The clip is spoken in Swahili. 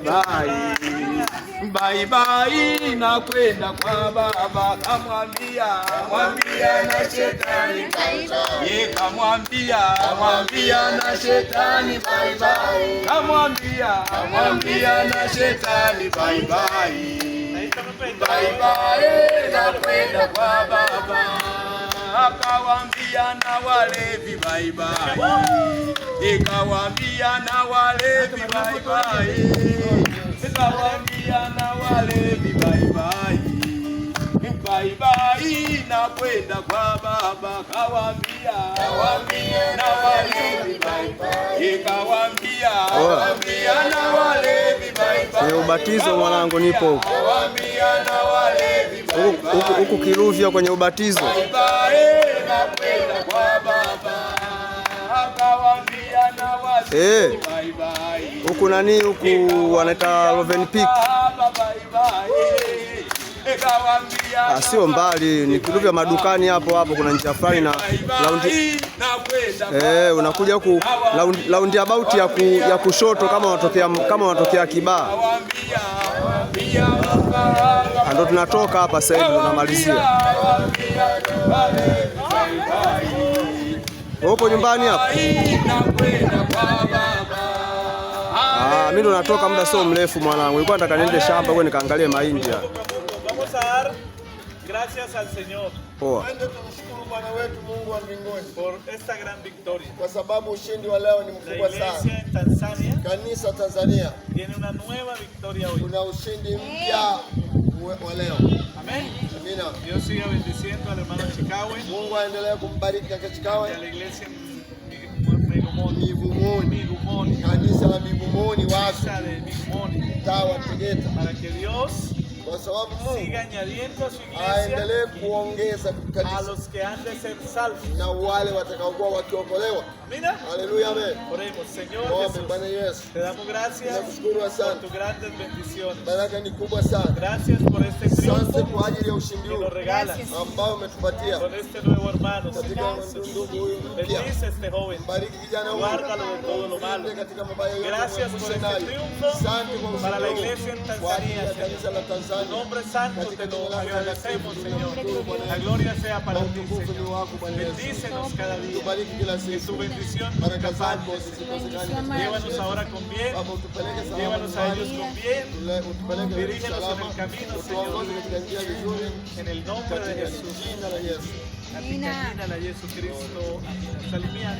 bye. Bye bye, nakwenda kwa baba. Kamwambia, mwambia na shetani bye bye. Ye kamwambia, mwambia na shetani bye bye. Kamwambia, mwambia na shetani bye bye. Bye bye, nakwenda kwa baba. Akawambia na walevi bye bye. Ikawambia na walevi bye bye. Ikawambia na walevi bye bye. Bye bye, nakwenda kwa baba. Kawambia na walevi bye bye. Ikawambia na walevi bye bye. Kwenye ubatizo mwanangu nipo huko. Kawambia na walevi bye bye. Huku Kiruvya kwenye ubatizo. Bye bye, nakwenda kwa baba. Akawambia na walevi bye bye. Huku nani huku wanaita Loven Peak. Sio mbali, ni Kiruvya madukani hapo kuna njia fulani na unakuja huku round about ya kushoto kama unatokea Kibaha. Ndio tunatoka hapa sasa hivi tunamalizia. Upo nyumbani hapa? Mimi ndo natoka muda sio mrefu mwanangu. Nilikuwa nataka niende shamba kwa nikaangalie mahindi hapa. Gracias al Señor. Tunamshukuru Bwana wetu Mungu wa mbinguni por esta gran victoria. Kwa sababu ushindi wa leo ni mkubwa sana. La iglesia en Tanzania, kanisa Tanzania tiene una nueva victoria hoy. Kuna ushindi mpya wa leo. Amén. Amina. Dios siga bendiciendo al hermano Chikawe. Mungu aendelee kumbariki kaka Chikawe. Y a la iglesia Migumoni. Kanisa la Migumoni wazo. Tawa Tegeta. Para que Dios kwa sababu Mungu siga añadiendo a su iglesia aendelee kuongeza kanisa a los que han de ser salvos na wale watakaokuwa wakiokolewa. Amina. Haleluya, amen. Oremos, Señor Jesús. Te damos gracias por tus grandes bendiciones. Baraka ni kubwa sana. Gracias por este triunfo kwa ajili ya ushindi que nos regalas ambao umetupatia con este nuevo hermano. Bendice este joven. Bariki kijana huyu. Guárdalo de todo lo malo. Gracias por este triunfo para la iglesia en Tanzania. Tu nombre santo te lo agradecemos, Señor. La gloria sea para ti, Señor. Bendícenos cada día. Que tu bendición nunca falte. Llévanos ahora con bien. Llévanos a ellos con bien. Dirígenos en el camino, Señor. En el nombre de Jesús. Amén. Jesucristo. Salimian.